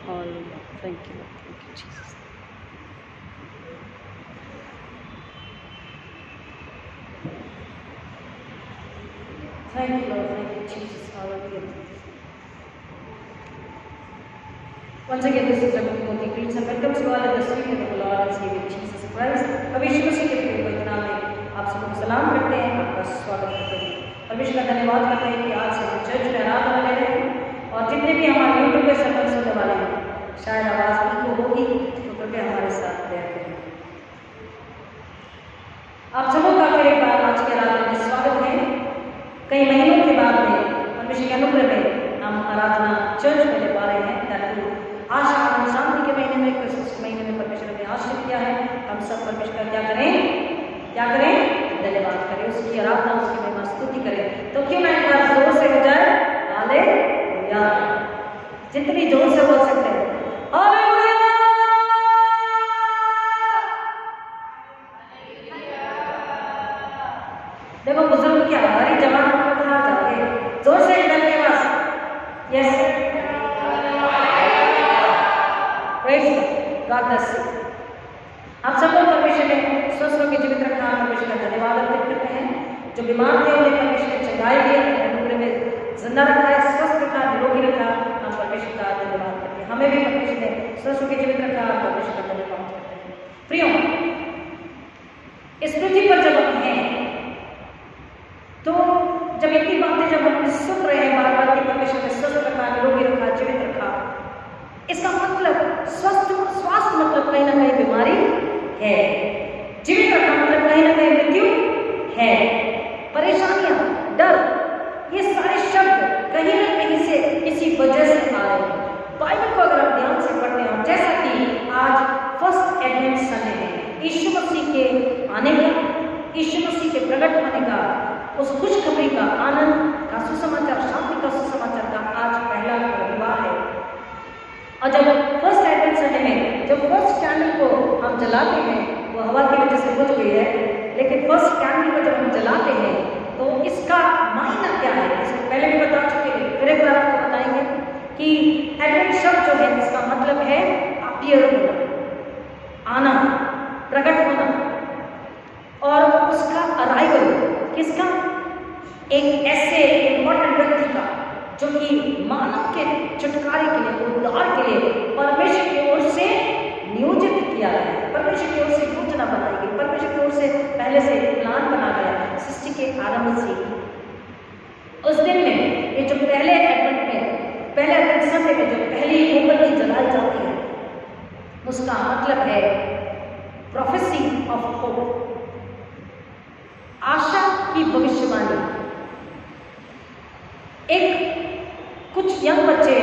Hallelujah. Thank you, Lord. Thank you, Jesus. Thank you, Lord. Thank you, Jesus. Hallelujah. Once again, this is Dr. Timothy greets and welcomes you all in the sweet name of the Lord and Savior Jesus Christ. परमेश्वर मसीह के प्रिय पवित्र नाम में आप सबको सलाम करते हैं, आपका स्वागत करते हैं। परमेश्वर का धन्यवाद करते हैं कि आज से हम चर्च में आराधना ले रहे हैं और जितने भी हमारे यूट्यूब पे सर्कल सुनने वाले हैं, शायद आवाज़ इनको होगी तो कृपया हमारे साथ तैयार करें। आप सबों का फिर एक बार आज के आराधना में स्वागत है। कई महीनों के बाद में परमेश्वर के अनुग्रह में हम आराधना चर्च में ले पा रहे हैं। आशा और शांति के महीने में, क्रिसमस के महीने में परमेश्वर ने आशीष किया है। हम सब परमेश्वर का क्या करें? धन्यवाद करें, उसकी आराधना, उसकी महिमा स्तुति करें। तो क्यों ना एक बार जोर से हो जाए हालेलुया, जितनी जोर से बोल सकते हैं हालेलुया। देखो बुजुर्ग क्या हमारी जवान कहाँ जाओगे? जोर से धन्यवाद। Yes, God bless you. आप सबको परमेश्वर ने स्वस्थ होकर जीवित रखा, परमेश्वर का धन्यवाद अर्पित करते हैं। जो बीमार थे उन्हें परमेश्वर ने चंगाई दी, अनुग्रह में जिंदा रखा है, स्वस्थ रखा, निरोगी रखा। हम परमेश्वर का धन्यवाद करते हैं। हमें भी परमेश्वर ने स्वस्थ होकर जीवित रखा, परमेश्वर का धन्यवाद करते हैं। प्रियो, इस पृथ्वी पर जब हम हैं तो जब इतनी बातें जब हम सुन रहे हैं बार बार कि परमेश्वर ने स्वस्थ रखा, निरोगी रखा, जीवित रखा, इसका मतलब स्वास्थ्य मतलब कहीं ना कहीं बीमारी है, जीवित रखना मतलब कहीं ना कहीं मृत्यु है, परेशानियां, डर, ये सारे शब्द कहीं ना कहीं से किसी वजह से आ रहे हैं। बाइबल को अगर आप ध्यान से पढ़ते हैं, जैसा कि आज फर्स्ट एडवेंट संडे है, यीशु मसीह के आने का, यीशु मसीह के प्रकट होने का, उस खुशखबरी का, आनंद का सुसमाचार, शांति का सुसमाचार का आज पहला रविवार है। और जब फर्स्ट एडवेंट संडे में जब फर्स्ट कैंडल को हम जलाते हैं, वो हवा की वजह से बुझ गई है, लेकिन फर्स्ट कैंडल को जब हम जलाते हैं तो इसका मायना क्या है, इसको पहले भी बता चुके हैं, फिर एक बार आपको बताएंगे कि एडवेंट शब्द जो है इसका मतलब है अपीयर होना, आना, प्रकट होना, और उसका अराइवल किसका? एक ऐसे इंपॉर्टेंट व्यक्ति का जो कि मानव के छुटकारे के लिए, उद्धार के लिए परमेश्वर की ओर से नियोजित किया गया है, परमेश्वर की ओर से योजना बनाई गई, परमेश्वर की ओर से पहले से प्लान बना गया सृष्टि के आरंभ से। उस दिन में ये जो पहले एडवेंट में, पहले एडवेंट संडे में जो पहली मोमबत्ती जलाई जाती है, उसका मतलब है प्रोफेसी ऑफ होप, आशा की भविष्यवाणी। एक कुछ यंग बच्चे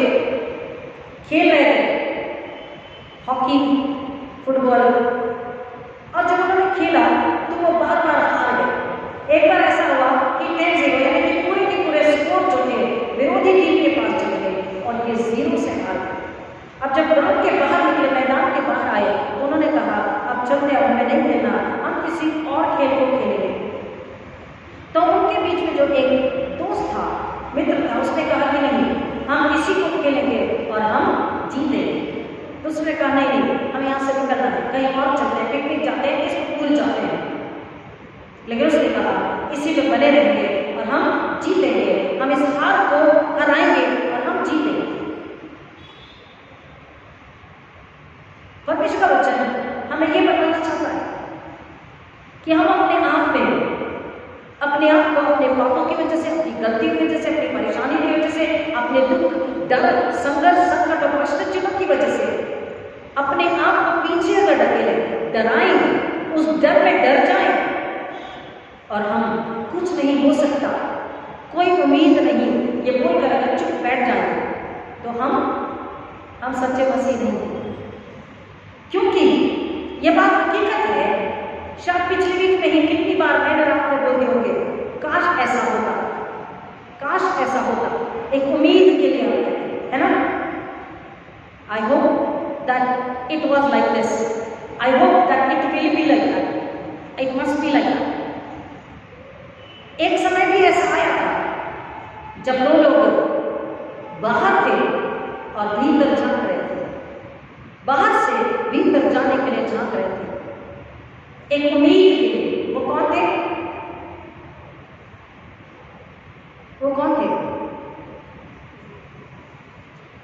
खेल रहे थे हॉकी, फुटबॉल, और जब उन्होंने खेला तो वो बार बार हार गए। एक बार ऐसा हुआ कि 10-0 यानी कि पूरे के पूरे स्कोर जो थे विरोधी टीम के पास चले गए और ये 0 से हार गए। अब जब ग्राउंड के बाहर निकले, मैदान के बाहर आए, तो उन्होंने कहा अब चलते, अब हमें नहीं खेलना, हम किसी और खेल को खेलेंगे। तो उनके बीच में जो एक दोस्त था, मित्र था, उसने कहा कि नहीं, हम इसी को खेलेंगे और हम जीतेंगे। तो उसने कहा नहीं, हम यहाँ से निकलना है, कहीं और चलते हैं, पिकनिक जाते हैं, स्कूल जाते हैं। लेकिन उसने कहा इसी में बने रहेंगे और हम जीतेंगे, हम इस हार को हराएंगे और हम जीतेंगे। परमेश्वर का वचन हमें ये बताना चाहता है कि हम अपने आप को, अपने पापों की वजह से, अपनी गलती की वजह से, अपनी परेशानी की वजह से, अपने दुख, डर, संघर्ष, संकट और आश्चर्यों की वजह से अपने आप को पीछे अगर ढकेलें, डराएं, उस डर में डर जाएं और हम कुछ नहीं हो सकता, कोई उम्मीद नहीं, ये बोलकर अगर चुप बैठ जाए तो हम सच्चे मसीह नहीं हैं। क्योंकि ये बात हकीकत है। शायद पिछले वीक में ही कितनी बार मैंने आपको बोलते होंगे काश ऐसा होता, काश ऐसा होता, एक उम्मीद के लिए है ना। I hope that it was like this, I hope that it will be like that, it must be like that. एक समय भी ऐसा आया था जब 2 लोग बाहर थे और भीतर झांक रहे थे, एक उम्मीद के लिए। वो कौन थे? वो कौन थे?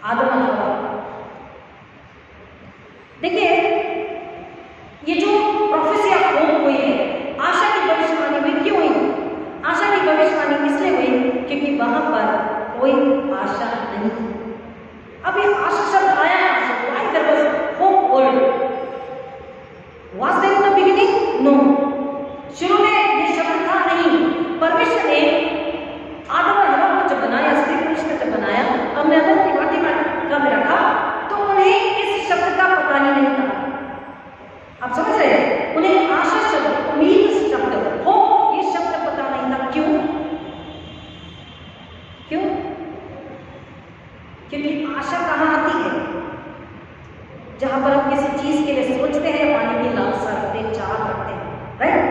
आदम और हवा। देखिए, ये जो प्रोफेसिया होप हुई है, आशा की भविष्यवाणी में क्यों हुई? आशा की भविष्यवाणी इसलिए हुई क्योंकि वहां पर कोई आशा नहीं थी। अब ये आशा शब्द आया कहां से? Why there was hope word? Was there in the beginning? No. शुरू में ये शब्द था नहीं। परमेश्वर ने आदम और हवा को जब बनाया, स्त्री पुरुष को जब बनाया, हमने आदम की वाटी में रखा, तो उन्हें इस शब्द का पता ही नहीं था। आप समझ रहे हैं? उन्हें आशा शब्द, उम्मीद शब्द, होप ये शब्द पता नहीं था। क्यों? क्यों? क्योंकि आशा कहाँ आती है? जहां पर हम किसी चीज के लिए सोचते हैं, पाने की लालसा रखते हैं, चाह रखते हैं, राइट?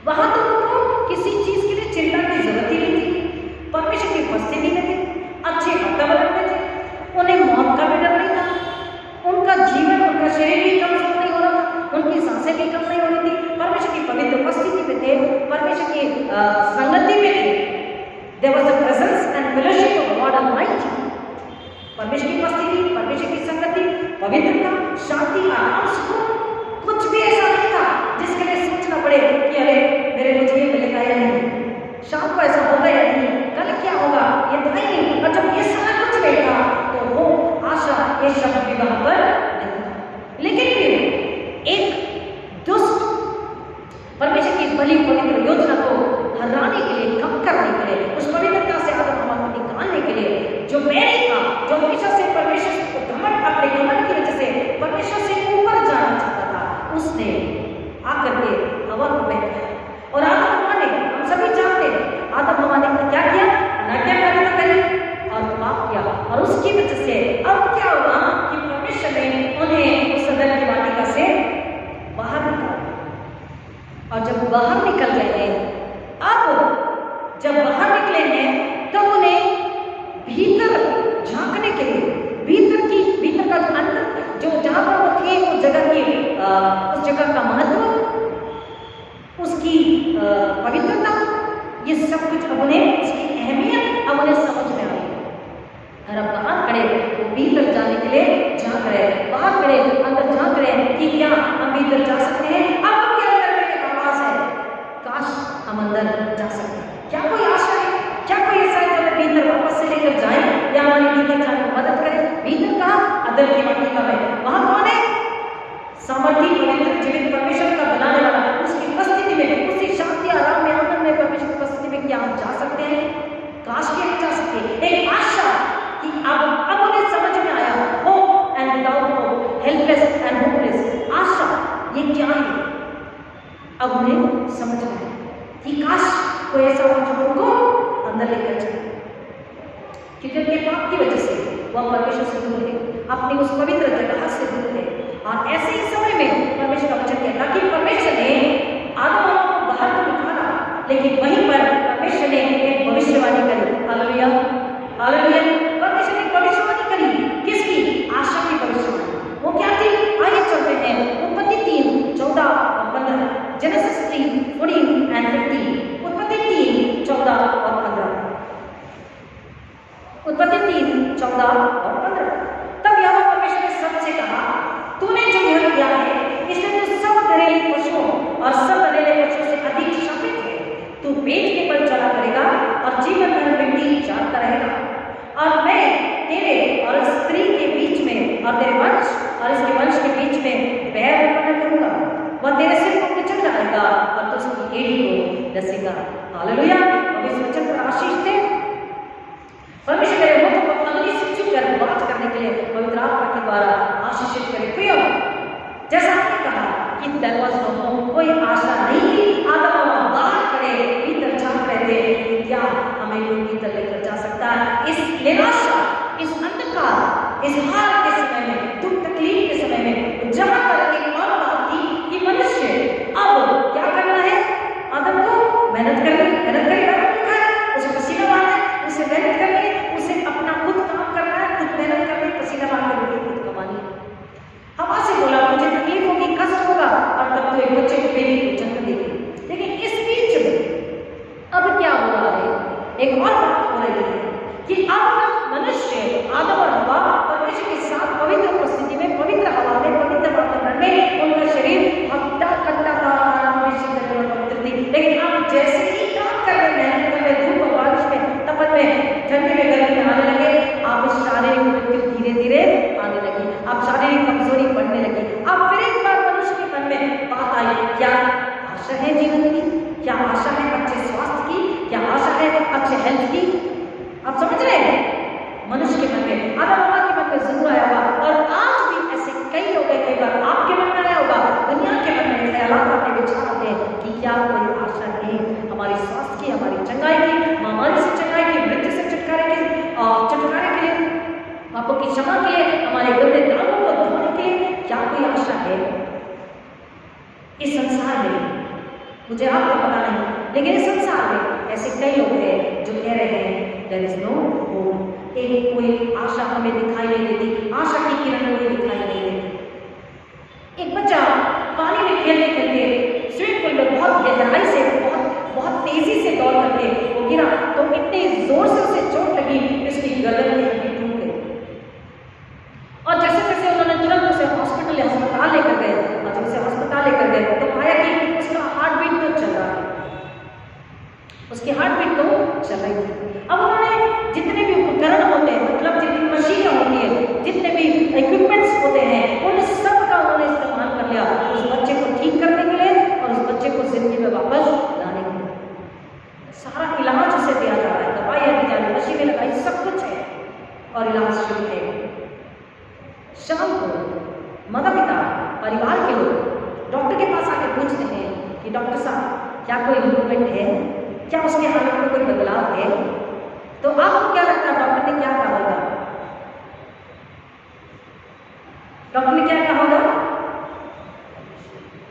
वहां तो उनको किसी चीज के लिए चिंता की जरूरत ही नहीं थी। परमेश्वर की उपस्थिति में थे, अच्छे वातावरण में थे, उन्हें मौत का भी डर नहीं था। उनका जीवन, उनका शरीर भी कमजोर नहीं हो रहा था, उनकी सांसें भी कम नहीं हो रही थी। परमेश्वर की पवित्र उपस्थिति में थे, परमेश्वर की संगति में थे। There was the presence and fellowship of God Almighty. परमेश्वर की उपस्थिति, परमेश्वर की संगति, पवित्रता, शांति, आराम, सुकून, कुछ भी ऐसा नहीं था जिसके लिए सोचना पड़े कि अरे मेरे मुझे ये मिलेगा या नहीं, शाम को ऐसा होगा या नहीं, कल क्या होगा, ये तो नहीं। और जब ये सारा कुछ नहीं था तो वो आशा, ये शब्द भी वहां पर नहीं था। लेकिन फिर एक दुष्ट परमेश्वर की भली पवित्र योजना को हराने के लिए, कम करने के लिए, उस पवित्रता से आदम हवा को निकालने के लिए, जो बैरी था, जो हमेशा से परमेश्वर को घमंड, अपने घमंड की वजह से परमेश्वर से ऊपर जाना चाहता था, उसने आकर के हवा को बहकाया। और आदम हवा ने, हम सभी जानते हैं, आदम हवा ने क्या किया? नाट्यकारिता करी और पाप किया। और उसकी वजह से अब क्या हुआ कि परमेश्वर ने उन्हें उस अदन की वाटिका से बाहर निकाला। और जब बाहर निकल गए हैं, अब जब बाहर निकले हैं तो उन्हें भीतर झांकने के लिए, भीतर का अंदर जो जहां पर वो थे, उस जगह का महत्व, उसकी पवित्रता, ये सब कुछ अब उन्हें, इसकी अहमियत अब उन्हें समझ में आई। और अब बाहर खड़े, वो भीतर जाने के लिए झांक रहे, बाहर खड़े अंदर झांक रहे कि क्या हम भीतर जा सकते हैं? अब क्या करने की आवाज है? काश हम अंदर जा सकते हैं। क्या कोई आशा है? क्या कोई ऐसा है जो हमें भीतर वापस से लेकर जाए या हमारे भीतर जाने में मदद करे? भीतर कहाँ? अदन की वाटिका में। वहां कौन है? सामर्थी, पवित्र, जीवित परमेश्वर का बनाने वाला। उसकी उपस्थिति में, उसी शांति, आराम में, आनंद में, परमेश्वर की उपस्थिति में क्या हम जा सकते हैं? काश के हम जा सकते हैं। एक आशा कि अब उन्हें समझ में आया, hope and without hope, helpless and hopeless. आशा ये क्या है? अब उन्हें समझ में आया कि काश कोई ऐसा हो जो उनको अंदर लेकर चले। क्योंकि उनके पाप की वजह से वह परमेश्वर से दूर थे, अपनी उस पवित्र जगह से दूर थे। और ऐसे ही समय में परमेश्वर का वचन कहता कि परमेश्वर ने आदम हवा को बाहर तो निकाला, लेकिन वहीं पर परमेश्वर ने एक भविष्यवाणी करी। Hallelujah, hallelujah. परमेश्वर ने भविष्यवाणी करी, किसकी? आशा की भविष्यवाणी। वो क्या थी? आइए चलते हैं उत्पत्ति 3:14 और 15, जेनेसिस 3:14 and 15। उत्पत्ति 3:14 और 15। उत्पत्ति 3:14 और 15। तब यहोवा परमेश्वर ने सबसे कहा, तूने जो यह किया है, इससे तो सब घरेलू पशुओं और सब घरेलू पशुओं से अधिक शापित है। तू पेट के बल चला करेगा और जीवन भर मिट्टी चाटता रहेगा। और मैं तेरे और स्त्री के बीच में और तेरे वंश और इसके वंश के बीच में बैर उत्पन्न करूंगा। वह तेरे सिर को कुचल डालेगा और तू उसकी एड़ी को डसेगा। हालेलुया। अब इस वचन पर आशीष थे। परमेश्वर मेरे मुख को अग्नि से छूकर बात करने के लिए पवित्र आत्मा के द्वारा आशीषित करे। प्रिय, जैसा आपने कहा कि देयर वाज नो होप, कोई आशा नहीं थी। आदम हवा बाहर खड़े भीतर झांक रहे थे, क्या हमें कोई भीतर लेकर जा सकता है? इस निराशा, इस अंधकार, इस हार के समय में, दुख तकलीफ के समय में, जहां पर एक और बात थी कि मनुष्य अब क्या करना है? आदम को मेहनत करनी, उसे पसीना बहाना है, उसे मेहनत करनी है, उसे अपना खुद काम करना है, खुद मेहनत करनी, पसीना बहाकर खुद कमानी है। हवा से बोला मुझे तकलीफ होगी, कष्ट होगा, और तब तो एक धीरे आने लगी। अब शारीरिक कमजोरी बढ़ने लगी। अब फिर एक बार मनुष्य के मन में बात आई, क्या आशा है जीवन की? क्या आशा है अच्छे स्वास्थ्य की? क्या आशा है अच्छे हेल्थ की? आप समझ रहे हैं? मनुष्य के मन में, आदम हव्वा के मन में जरूर आया होगा, और आज भी ऐसे कई लोग हैं, कई बार आपके मन में आया होगा, दुनिया के मन में ख्यालात आते, विचार आते हैं कि क्या कोई आशा है हमारी स्वास्थ्य की, हमारी चंगाई की, महामारी से चंगाई की, मृत्यु से छुटकारे के लिए, पापों की क्षमा के लिए, हमारे गंदे दागों को धोने के लिए क्या कोई आशा है इस संसार में? मुझे आपको पता नहीं, लेकिन इस संसार में ऐसे कई लोग हैं जो कह रहे हैं देयर इज नो होप। एक कोई आशा हमें दिखाई नहीं देती, आशा की किरण हमें दिखाई नहीं देती। एक बच्चा पानी में खेलते खेलते स्विमिंग पूल में बहुत गहराई से, बहुत तेजी से दौड़ करके वो गिरा, तो इतने जोर से उसे चोट लगी कि उसकी गर्दन की हड्डी टूट गई। और जैसे जैसे उन्होंने तुरंत उसे अस्पताल लेकर गए, और जब उसे अस्पताल लेकर गए तो पाया कि उसका हार्ट बीट तो चल रहा है, उसकी हार्ट बीट तो चल रही थी। अब उन्होंने जितने भी उपकरण होते हैं, मतलब जितनी मशीनें होती है, जितने भी इक्विपमेंट्स होते हैं, उन सब का उन्होंने इस्तेमाल कर लिया उस बच्चे को ठीक करने के लिए और उस बच्चे को जिंदगी में वापस लाने के लिए। सारा इलाज उसे दिया जा रहा है, दवाइयाँ दी जा रही, मशीनें लगाई, सब कुछ है और इलाज शुरू है। शाम को माता पिता, परिवार के लोग डॉक्टर के पास आके पूछते हैं कि डॉक्टर साहब क्या कोई इम्प्रूवमेंट है, क्या उसके हालत में कोई बदलाव है? तो आपको क्या लगता है डॉक्टर ने क्या कहा होगा? डॉक्टर ने क्या कहा होगा?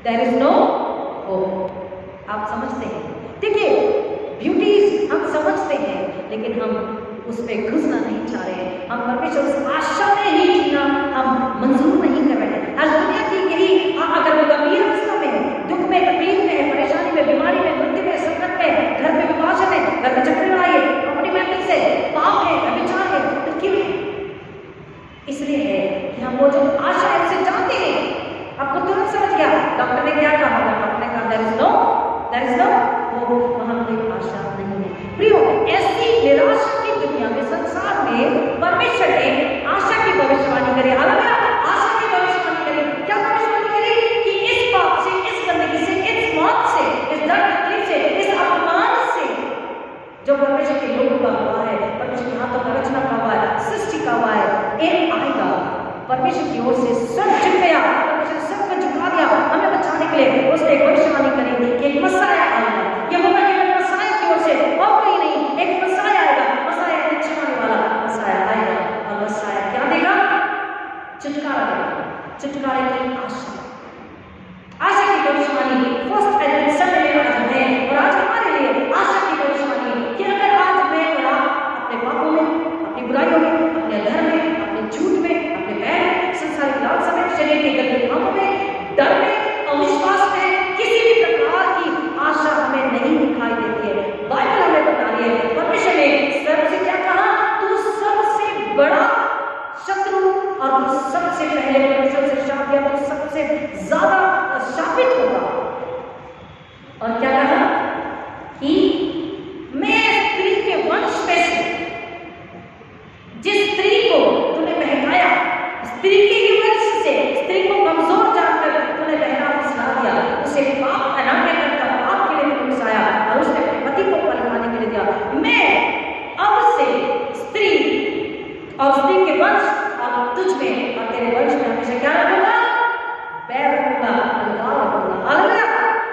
There is no hope. आप समझते हैं? देखिए, ब्यूटीज हम समझते हैं, लेकिन हम उस पर घुसना नहीं चाह रहे हैं। हम परमेश्वर उस आशा में ही जीना हम मंजूर नहीं कर रहे हैं। आज दुनिया की यही, अगर वो गंभीर अवस्था में है, दुख में, तकलीफ में है, परेशानी में, बीमारी में, मृत्यु में, संकट में, घर में विभाजन है, घर में झगड़े लड़ाई है, प्रॉपर्टी मैपिंग से, पाप है, व्यभिचार है, तो क्यों है? इसलिए है कि हम वो जो आशा है उसे जानते हैं। आपको तुरंत समझ गया डॉक्टर ने क्या कहा होगा? डॉक्टर ने कहा देयर इज नो वो, वहां कोई आशा नहीं है। प्रियो, ऐसी निराशा की दुनिया में, संसार में परमेश्वर ने आशा की भविष्यवाणी करी। हालेलुया, आशा की भविष्यवाणी करी। क्या भविष्यवाणी करी? कि इस पाप से, इस गंदगी से, इस मौत से, इस दर्द तकलीफ से, इस अपमान से जो परमेश्वर के लोगों का हुआ है, परमेश्वर के हाथों का रचना का हुआ है, सृष्टि का हुआ है, एक आएगा परमेश्वर की ओर से, सब झुक गया, परमेश्वर सबको झुका दिया हमें बचाने के लिए। उसने एक भविष्यवाणी करी कि एक मसाया आएगा। यहोवा के मसाया की ओर से, और कोई नहीं, एक मसाया आएगा, मसाया छुड़ाने वाला मसाया आएगा, और मसाया क्या देगा? छुटकारा देगा, छुटकारे की आशा। आशा की भविष्यवाणी फर्स्ट एडवेंट संडे में आज है, और आज हमारे लिए आशा की भविष्यवाणी कि अगर आज मैं और आप अपने पापों में, अपनी बुराइयों में, अपने धर्म में, अपने झूठ में, अपने बैर में, संसारिक लालसा में, शरीर के गंदे कामों में, डर में, अविश्वास में, किसी भी प्रकार की आशा हमें नहीं दिखाई देती है। बाइबल हमें बता रही है, परमेश्वर ने सर्प से क्या कहा? तू सबसे बड़ा शत्रु और सबसे पहले परमेश्वर से शाप दिया, तो सबसे ज्यादा शापित होगा। और क्या कहा? कि मैं स्त्री के वंश में से, जिस स्त्री को तूने बहकाया, स्त्री के ही वंश से, स्त्री को कमजोर जानकर तूने बहरा फुसला दिया, उसे पाप बनाने करता, पाप के लिए उकसाया, और उसने अपने पति को पलटाने के लिए दिया। मैं अब से स्त्री और स्त्री के वंश और तुझ में और तेरे वंश में हमेशा क्या रखूंगा? बैर रखूंगा, अलगाव रखूंगा। Hallelujah,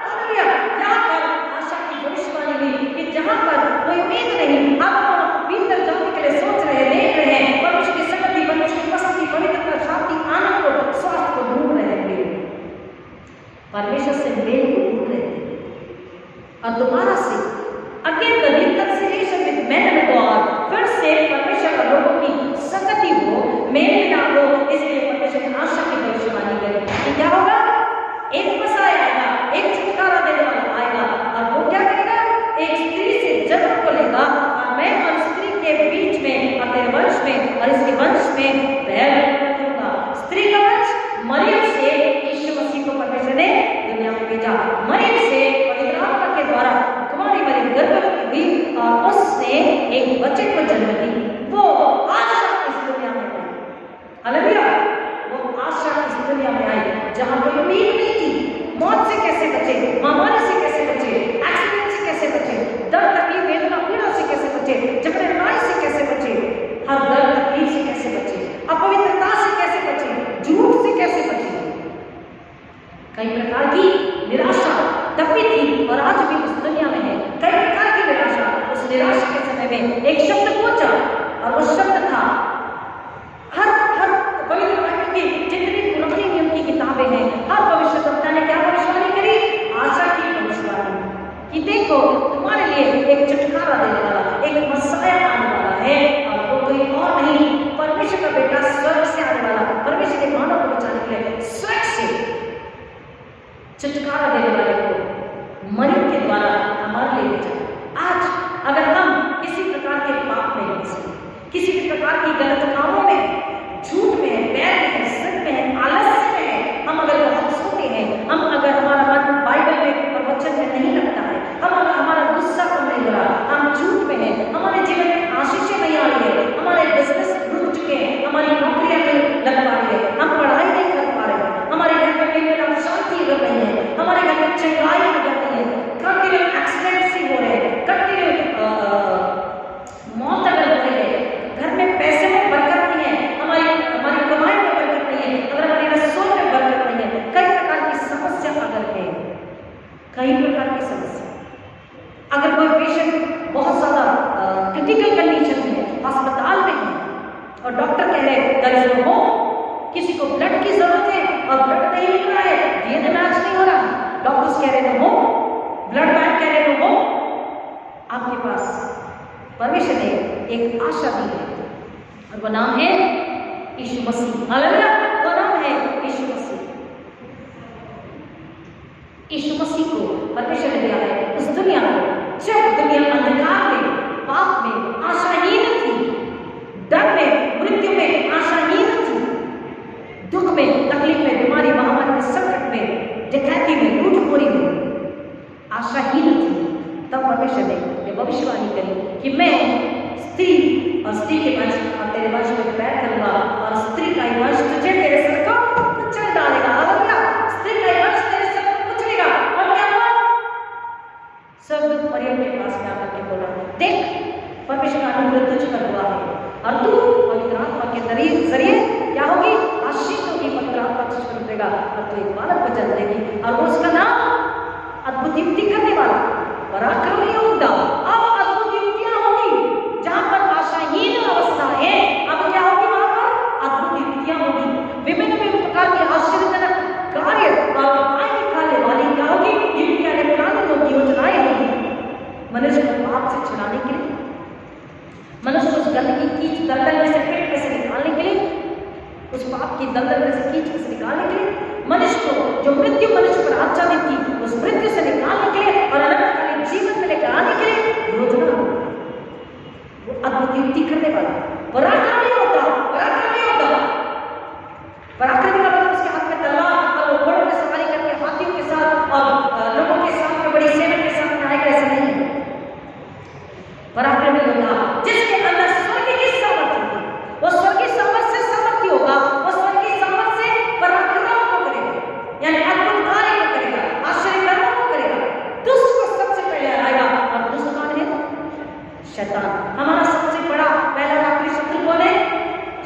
hallelujah. यहाँ पर आशा की भविष्यवाणी हुई कि जहाँ पर कोई उम्मीद नहीं, आप भीतर जाने के लिए सोच रहे, देख रहे हैं, परमेश्वर की संगति, परमेश्वर की उपस्थिति, पवित्रता, शांति, आनंद को, स्वास्थ्य को ढूंढ रहे हैं, परमेश्वर से मेल को ढूंढ रहे हैं, और दोबारा से again the reconciliation with man and God, फिर से परमेश्वर और लोगों की संगति हो, मेल मिलाप हो। इसलिए परमेश्वर ने आशा की भविष्यवाणी करी कि क्या होगा? एक मसाया आएगा, एक छुटकारा देने वाला आएगा, और वो क्या करेगा? एक स्त्री से जन्म को लेगा, और मैं और स्त्री के बीच में और तेरे वंश में और इस लिए एक छुटकारा देने वाला, एक मसाया आने वाला है, और वो कोई और नहीं, परमेश्वर का बेटा स्वर्ग से आने वाला, परमेश्वर के मानव को बचाने के लिए स्वर्ग से छुटकारा देने वाले को मरियम के द्वारा हमारे लिए भेजा। आज अगर हम किसी प्रकार के पाप में फंसे, किसी भी प्रकार की गलत कामों में, झूठ में है, बैर में है, सिर में है, आलस्य में है, हम अगर बहुत सोते हैं, हम अगर हमारा मन बाइबल में और वचन में नहीं लगता है, हम अगर हमारा गुस्सा कम नहीं हो रहा, हम झूठ में हैं, हमारे जीवन में आशीषें नहीं आ रही है, हमारे बिजनेस रुक चुके हैं, हमारी नौकरियां नहीं लग पा रही है, हम पढ़ाई नहीं कर पा रहे हैं, हमारे घर में मेरे नाम शांति अगर नहीं है, हमारे घर में चंगाई अगर नहीं है, कंटिन्यू एक्सीडेंट्स ही हो रहे हैं, कंटिन्यू मौत अगर हो रही है, घर में पैसे में बरकत नहीं है, हमारी कमाई में बरकत नहीं है, अगर हमारी रसोई में बरकत नहीं है, कई प्रकार की समस्या अगर है, कई प्रकार की समस्या, अगर कोई पेशेंट बहुत ज्यादा क्रिटिकल कंडीशन में है, अस्पताल में है, और डॉक्टर कह रहे हैं दर्द हो, किसी को ब्लड की जरूरत है और ब्लड नहीं मिल रहा है, डीएनए मैच नहीं हो रहा, डॉक्टर्स कह रहे हो, ब्लड बैंक कह रहे हो, आपके पास परमेश्वर ने एक आशा दी है, और वो नाम है यीशु मसीह। हालेलुया, वो नाम है यीशु मसीह। यीशु मसीह को परमेश्वर ने दिया है उस दुनिया में, जब दुनिया अंधकार में, पाप में, आशाहीन थी, डर में, मृत्यु में, आशाहीन थी, दुख में, तकलीफ में, बीमारी, महामारी में, संकट में, डकैती में, लूटखोरी में आशाहीन थी, तब परमेश्वर ने भविष्यवाणी करी कि मैं स्त्री और स्त्री के वंश और तेरे वंश में पैर करूंगा, और स्त्री का वंश तुझे तेरे सर को कुचल डालेगा। हालेलुया, स्त्री का वंश तेरे सर को कुचलेगा। और क्या हुआ? सब मरियम के पास में आकर के बोला, देख परमेश्वर का अनुग्रह तुझ पर हुआ है, और तू पवित्र आत्मा के जरिए क्या होगी? आशीष होगी, पवित्र आत्मा तुझ पर उतरेगा और तू एक बालक को जन्म देगी, और वो उसका नाम अद्भुत युक्ति करने वाला, पराक्रमी योद्धा। अब अद्भुत युक्तियां होगी, जहां पर आशाहीन अवस्था है, अब क्या होगी? वहां पर अद्भुत युक्तियां होगी, विभिन्न विभिन्न प्रकार के आश्चर्यजनक कार्य और आय निकालने वाली क्या होगी? युक्तियां निकालने होगी, योजनाएं होगी, मनुष्य को पाप से छुड़ाने के लिए, मनुष्य को उस गंदगी कीच दलदल में से, पेट में से निकालने के लिए, उस पाप की दलदल में से, कीच में से निकालने के लिए, मनुष्य को जो मृत्यु मनुष्य पर आच्छादित थी, उस मृत्यु से निकालने के लिए और अनंतकालीन जीवन में लेकर आने के लिए योजना, वो अद्भुत युक्ति करने वाला पराक्रमी होता, पराक्रमी होता। पराक्रमी का मतलब उसके हाथ में तलवार और वो घोड़ों में सवारी करके हाथियों के साथ और लोगों के साथ में बड़ी सेना के साथ में आएगा, ऐसा नहीं है। पराक्रमी होता जिसके अंदर स्वर्ग की सामर्थ्य होगी, वो स्वर्गीय सामर्थ्य से सामर्थ्य होगा, वो स्वर्गीय सामर्थ्य से पराक्रम को करेगा, यानी अद्भुत कार्य को करेगा, आश्चर्य कर्मों को करेगा, दुष्ट को सबसे पहले हराएगा। और दुष्ट कौन है? शैतान। हमारा सबसे बड़ा पहला आखिरी शत्रु कौन है?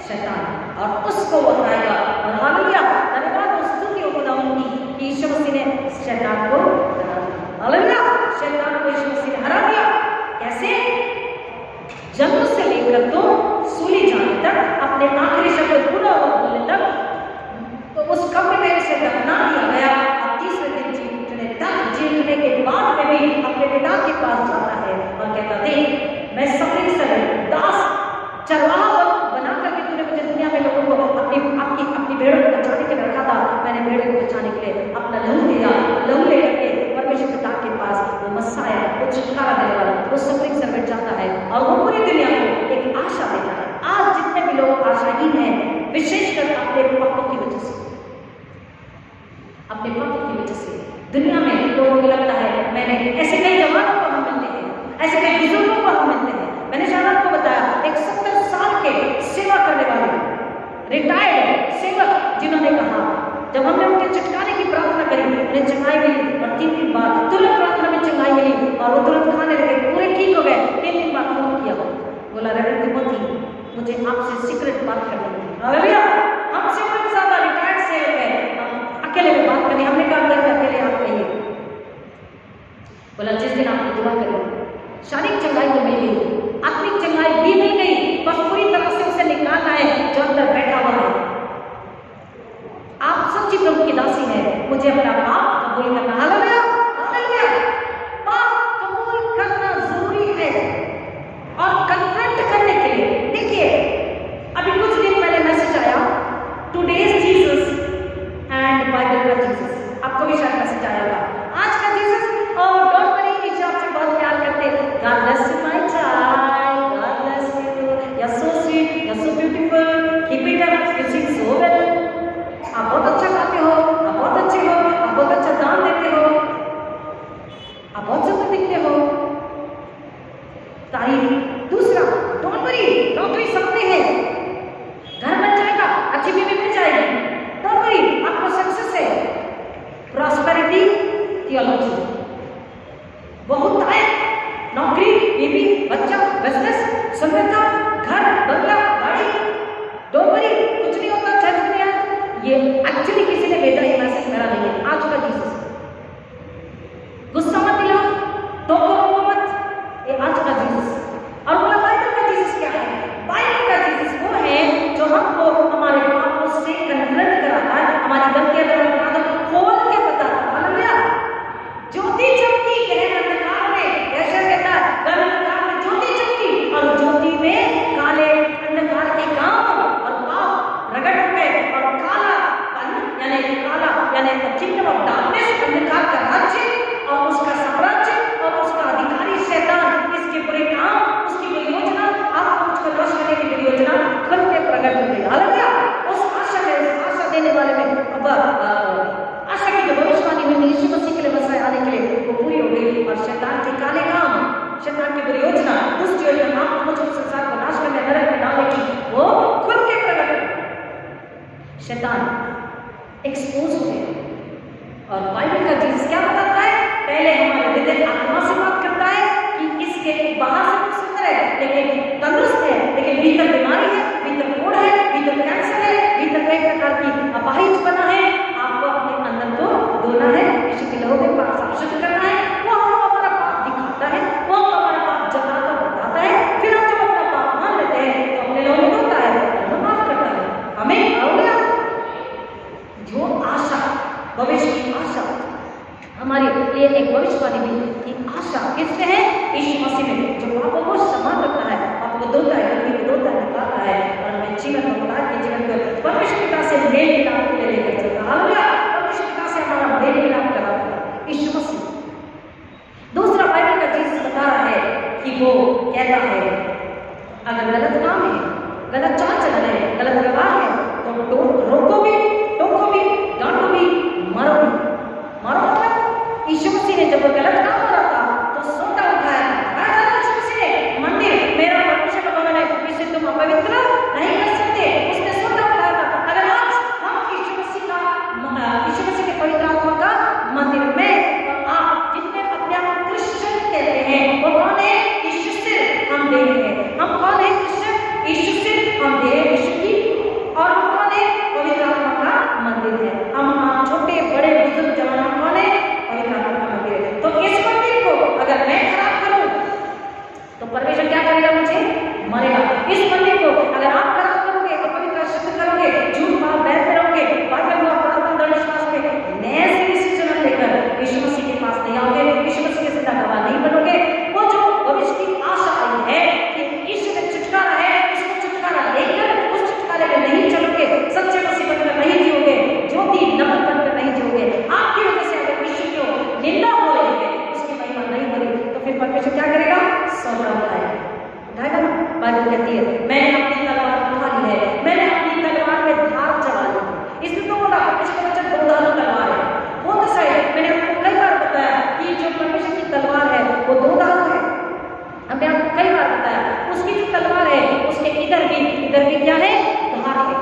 शैतान, और उसको वो हराएगा। और हालेलुया, धन्यवाद और स्तुति हो खुदावंद की कि यीशु मसीह ने शैतान को हरा दिया। हालेलुया, शैतान को यीशु मसीह ने हरा दिया। कैसे? जन्म से लेकर तो सूली जाने तक, अपने आखिरी शब्द पूरा बोलने तक, तो उस कब्र में उसे दफना दिया गया। अब तीसरे दिन जी उठने तक, जी उठने के बाद में भी अपने पिता के पास जाता है और कहता, देख मैं सफरी सरल दास चरवाहा बना करके तूने मुझे दुनिया में लोगों को अपनी भेड़ों को बचाने के लिए रखा था, मैंने भेड़ों को बचाने के लिए अपना लहू दिया, लहू लेकर के परमेश्वर पिता के पास वो मसाया, वो छुटकारा देने वाला, वो सफरिंग सर्वेंट जाता है और वो पूरी दुनिया को एक आशा देता है। आज जितने भी लोग आशाहीन हैं, विशेषकर अपने पापों की वजह से, अपने पापों की वजह से दुनिया में लोगों को लगता है, मैंने ऐसे कई जवानों को हम मिलते हैं, ऐसे कई बुजुर्गों को हम मिलते हैं। मैंने शायद आपको बताया, एक 70 साल के सेवा करने वाले रिटायर्ड सेवक जिन्होंने कहा, जब हमने उनके छुटकारे की प्रार्थना करी, उन्हें चंगाई मिली और 3 दिन बाद तुरंत प्रार्थना में चंगाई मिली और वो तुरंत खाने लगे, पूरे ठीक हो गए। 3 दिन बाद फोन किया, बोला रेवरेंड तिमोथी मुझे आपसे सीक्रेट बात करनी थी। हालेलुया, हमसे बहुत ज्यादा रिटायर्ड सेवक है, अकेले में बात करनी। हमने कहा अकेले आप कहिए। बोला जिस दिन आपने दुआ करी, शारीरिक चंगाई तो मिल गई, आत्मिक चंगाई भी मिल गई, बस पूरी तरह से उसे निकालना है जो अंदर बैठा हुआ है। आप सच्ची प्रभु की दासी है, मुझे अपना पाप कबूल करना। हालेलुया, हालेलुया, पाप कबूल करना की आलोचना, बहुत आए, नौकरी, बीवी, बच्चा, बिजनेस, सुंदरता, घर, बंगला, गाड़ी, डोंट वरी, कुछ नहीं होता, चर्च में आए। ये एक्चुअली किसी ने भेजा, ये मैसेज मेरा नहीं है, आज का जीसस। गुस्सा मत दिलाओ, टोको मत, ये आज का जीसस। और बोला बाइबल का जीसस क्या है? बाइबल का जीसस वो है जो हमको हमारे पापों से कन्फ्रंट कराता है, हमारी गलतियां खोल के बताता है। हालेलुया। ज्योति चमकी गहन अंधकार में, ऐसा कहता है गहन अंधकार में ज्योति चमकी, और ज्योति में काले अंधकार के काम और पाप प्रकट हो गए, और काला यानी किंगडम ऑफ डार्कनेस, अंधकार का राज्य और उसका साम्राज्य और उसका अधिकारी शैतान, इसके बुरे काम, उसकी बुरी योजना, आपको मुझको नाश करने की बुरी योजना खुल के प्रकट हो गई। हालेलुया। उस आशा में, उस आशा देने वाले में अब आशा की जो भविष्यवाणी हुई थी यीशु मसीह के लिए मसीह आने के लिए, वो पूरी हो गई। और शैतान के काले काम, शैतान की बुरी योजना, दुष्ट योजना, आपको मुझको संसार को नाश करने, नरक में डालने की, वो खुल के प्रकट हो गई। शैतान एक्सपोज हो गया। और बाइबल का जीसस क्या बताता है? पहले हमारे हृदय आत्मा से बात करता है कि इसके बाहर से कुछ सुंदर है, लेकिन तंदुरुस्त है, लेकिन भीतर बीमारी है, भीतर कोड़ है, भीतर कैंसर है, भीतर कई प्रकार की अपाहिजपना है। आपको अपने अंदर को धोना है, यीशु के लहू में साफ शुद्ध करना है। वो हमको अपना पाप दिखाता है, वो हमारा पाप जताता बताता है, फिर हम जब अपना पाप मान लेते हैं तो अपने लहू में धोता है और हमें माफ करता है। हमें आओगे जो आशा, भविष्य की आशा, हमारे लिए एक भविष्यवाणी भी कि आशा किससे है? यीशु मसीह में, जो पापों को क्षमा करता है, पापों को धोता है, गंदगी को धोता है, निकालता है, और हमें जीवन को बता के जीवन को परमेश्वर पिता से मेल मिलाप के लिए लेकर चलता है। हालेलुया। परमेश्वर पिता से हमारा मेल मिलाप कराता है यीशु मसीह। दूसरा बाइबल का जीसस बता रहा है कि वो कहता है अगर गलत काम है, गलत चाल चलन है, गलत व्यवहार है, तो रोको भी, टोको भी, डांटो भी, मारो भी। मारो मतलब यीशु मसीह ने जब वो गलत काम कर रहा था तो सोटा उठाया, यीशु मसीह ने मंदिर मेरा परमेश्वर का भवन है, इसे तुम अपवित्र नहीं कर सकते, उसने सोटा उठाया था। अगर आज हम यीशु मसीह के पवित्र आत्मा का मंदिर में, और आप जितने अपने आप को क्रिश्चियन कहते हैं, वो कौन है? यीशु सिर्फ हम दे रहे हैं। हम कौन है? क्रिश्चियन। यीशु सिर्फ हम दे रहे यीशु की, और हम कौन है? पवित्र आत्मा का मंदिर है। हम छोटे बड़े बुजुर्ग जवान कौन है? पवित्र आत्मा का मंदिर है। तो इस मंदिर को अगर मैं खराब करूं तो परमेश्वर क्या करेगा? मुझे मरेगा। इस मंदिर को अगर आप खराब करोगे, अपवित्र शुद्ध करोगे, झूठ पाप बैठ करोगे, बाइबल को अपना दृढ़ विश्वास में नए सिरे से जन्म लेकर यीशु मसीह के पास नहीं आओगे, यीशु मसीह के जिंदा गवाह नहीं बनोगे। वो जो भविष्य की आशा आई है कि यीशु में छुटकारा है, उसको छुटकारा लेकर उस छुटकारे में नहीं चलोगे, सच्चे मसीह बनकर नहीं जियोगे, ज्योति नमक बनकर नहीं जियोगे, आपकी वजह से अगर यीशु की निंदा हो रही है, उसकी महिमा नहीं हो रही, तो फिर परमेश्वर क्या करेगा? सौदा उठाएगा ना। बाइबल कहती है मैंने अपनी तलवार उठा ली है, मैंने अपनी तलवार में धार चला ली। इसलिए तो बोला परमेश्वर का वचन दो धारू तलवार है। वो तो सही है, मैंने आपको कई बार बताया कि जो परमेश्वर की तलवार है वो दो धारू है। हमने आपको कई बार बताया उसकी जो तलवार है उसके इधर भी क्या है? धार है।